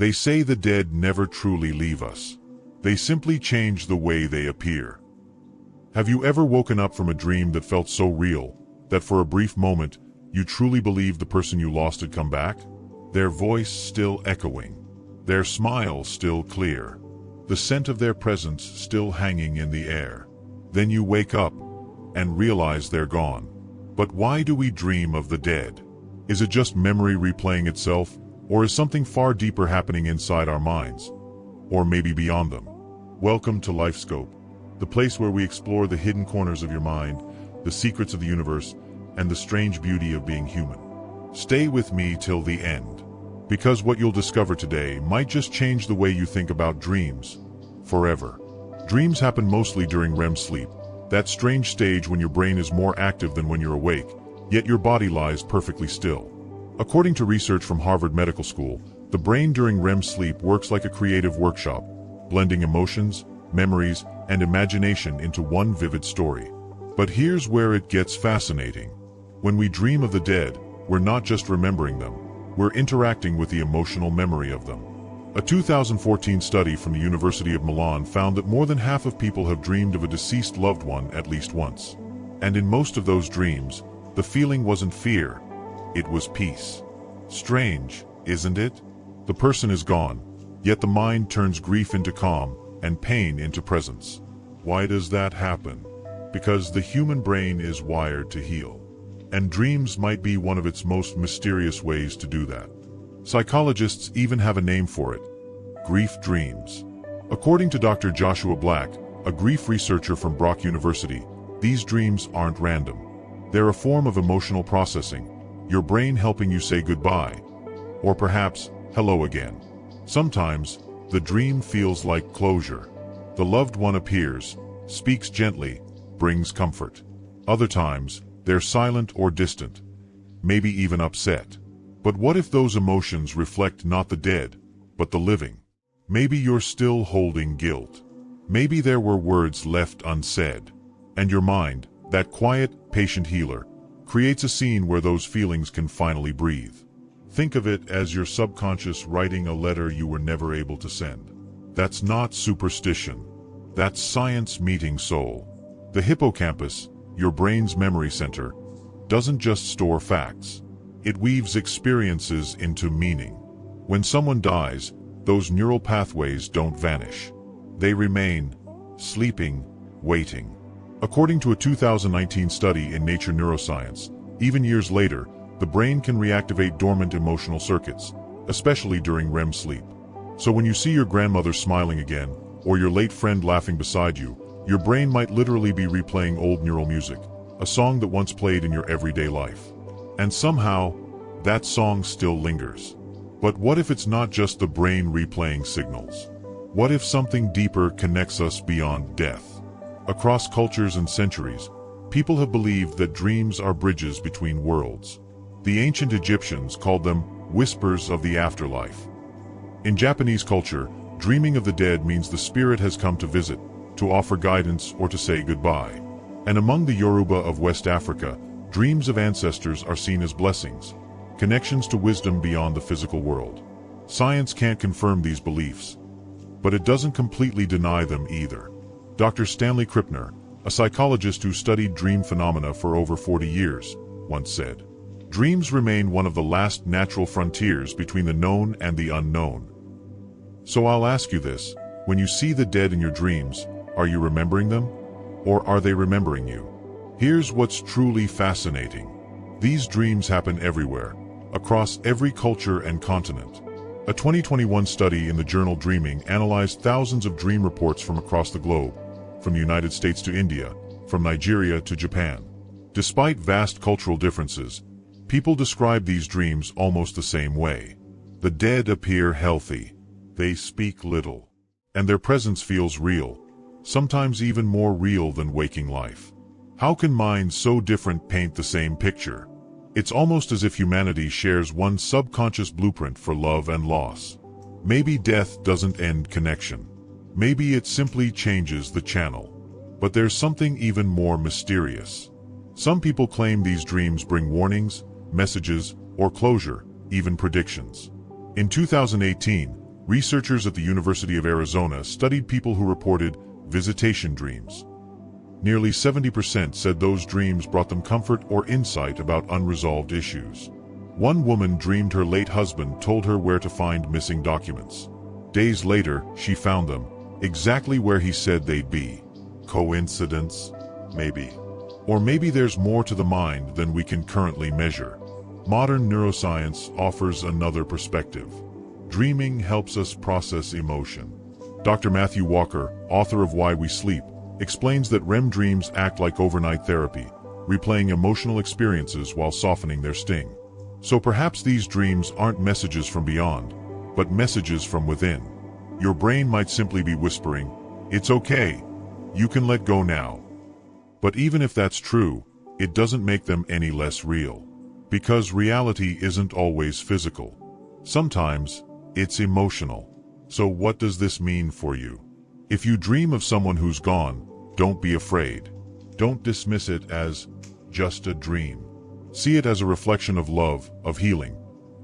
They say the dead never truly leave us. They simply change the way they appear. Have you ever woken up from a dream that felt so real that for a brief moment you truly believed the person you lost had come back? Their voice still echoing, their smile still clear, the scent of their presence still hanging in the air. Then you wake up and realize they're gone. But why do we dream of the dead? Is it just memory replaying itself, or is something far deeper happening inside our minds? Or maybe beyond them? Welcome to LifeScope, the place where we explore the hidden corners of your mind, the secrets of the universe, and the strange beauty of being human. Stay with me till the end, because what you'll discover today might just change the way you think about dreams forever. Dreams happen mostly during REM sleep, that strange stage when your brain is more active than when you're awake, yet your body lies perfectly still. According to research from Harvard Medical School, the brain during REM sleep works like a creative workshop, blending emotions, memories, and imagination into one vivid story. But here's where it gets fascinating. When we dream of the dead, we're not just remembering them, we're interacting with the emotional memory of them. A 2014 study from the University of Milan found that more than half of people have dreamed of a deceased loved one at least once. And in most of those dreams, the feeling wasn't fear, it was peace. Strange, isn't it? The person is gone, yet the mind turns grief into calm and pain into presence. Why does that happen? Because the human brain is wired to heal. And dreams might be one of its most mysterious ways to do that. Psychologists even have a name for it: grief dreams. According to Dr. Joshua Black, a grief researcher from Brock University, these dreams aren't random. They're a form of emotional processing, your brain helping you say goodbye, or perhaps hello again. Sometimes, the dream feels like closure. The loved one appears, speaks gently, brings comfort. Other times, they're silent or distant, maybe even upset. But what if those emotions reflect not the dead, but the living? Maybe you're still holding guilt. Maybe there were words left unsaid. And your mind, that quiet, patient healer, creates a scene where those feelings can finally breathe. Think of it as your subconscious writing a letter you were never able to send. That's not superstition. That's science meeting soul. The hippocampus, your brain's memory center, doesn't just store facts. It weaves experiences into meaning. When someone dies, those neural pathways don't vanish. They remain, sleeping, waiting. According to a 2019 study in Nature Neuroscience, even years later, the brain can reactivate dormant emotional circuits, especially during REM sleep. So when you see your grandmother smiling again, or your late friend laughing beside you, your brain might literally be replaying old neural music, a song that once played in your everyday life. And somehow, that song still lingers. But what if it's not just the brain replaying signals? What if something deeper connects us beyond death? Across cultures and centuries, people have believed that dreams are bridges between worlds. The ancient Egyptians called them whispers of the afterlife. In Japanese culture, dreaming of the dead means the spirit has come to visit, to offer guidance, or to say goodbye. And among the Yoruba of West Africa, dreams of ancestors are seen as blessings, connections to wisdom beyond the physical world. Science can't confirm these beliefs, but it doesn't completely deny them either. Dr. Stanley Krippner, a psychologist who studied dream phenomena for over 40 years, once said, "Dreams remain one of the last natural frontiers between the known and the unknown." So I'll ask you this: when you see the dead in your dreams, are you remembering them? Or are they remembering you? Here's what's truly fascinating. These dreams happen everywhere, across every culture and continent. A 2021 study in the journal Dreaming analyzed thousands of dream reports from across the globe, from the United States to India, from Nigeria to Japan. Despite vast cultural differences, people describe these dreams almost the same way. The dead appear healthy. They speak little. And their presence feels real, sometimes even more real than waking life. How can minds so different paint the same picture? It's almost as if humanity shares one subconscious blueprint for love and loss. Maybe death doesn't end connection. Maybe it simply changes the channel. But there's something even more mysterious. Some people claim these dreams bring warnings, messages, or closure, even predictions. In 2018, Researchers at the University of Arizona studied people who reported visitation dreams. Nearly 70% said those dreams brought them comfort or insight about unresolved issues. One woman dreamed her late husband told her where to find missing documents. Days later, she found them, exactly where he said they'd be. Coincidence? Maybe. Or maybe there's more to the mind than we can currently measure. Modern neuroscience offers another perspective. Dreaming helps us process emotion. Dr. Matthew Walker, author of Why We Sleep, explains that REM dreams act like overnight therapy, replaying emotional experiences while softening their sting. So perhaps these dreams aren't messages from beyond, but messages from within. Your brain might simply be whispering, "It's okay. You can let go now." But even if that's true, it doesn't make them any less real. Because reality isn't always physical. Sometimes, it's emotional. So what does this mean for you? If you dream of someone who's gone, don't be afraid. Don't dismiss it as just a dream. See it as a reflection of love, of healing.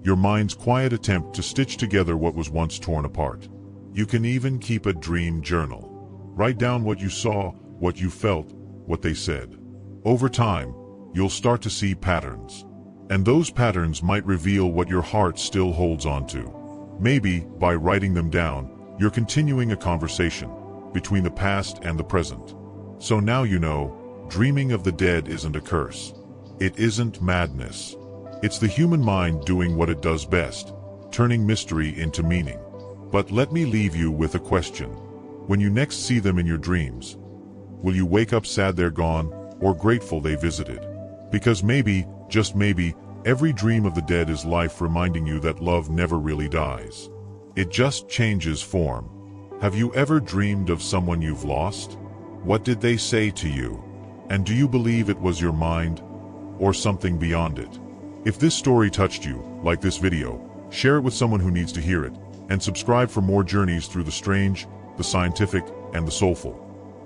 Your mind's quiet attempt to stitch together what was once torn apart. You can even keep a dream journal. Write down what you saw, what you felt, what they said. Over time, you'll start to see patterns. And those patterns might reveal what your heart still holds on to. Maybe, by writing them down, you're continuing a conversation between the past and the present. So now you know, dreaming of the dead isn't a curse. It isn't madness. It's the human mind doing what it does best, turning mystery into meaning. But let me leave you with a question. When you next see them in your dreams, will you wake up sad they're gone, or grateful they visited? Because maybe, just maybe, every dream of the dead is life reminding you that love never really dies. It just changes form. Have you ever dreamed of someone you've lost? What did they say to you? And do you believe it was your mind, or something beyond it? If this story touched you, like this video, share it with someone who needs to hear it, and subscribe for more journeys through the strange, the scientific, and the soulful.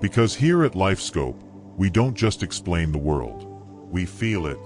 Because here at LifeScope, we don't just explain the world. We feel it.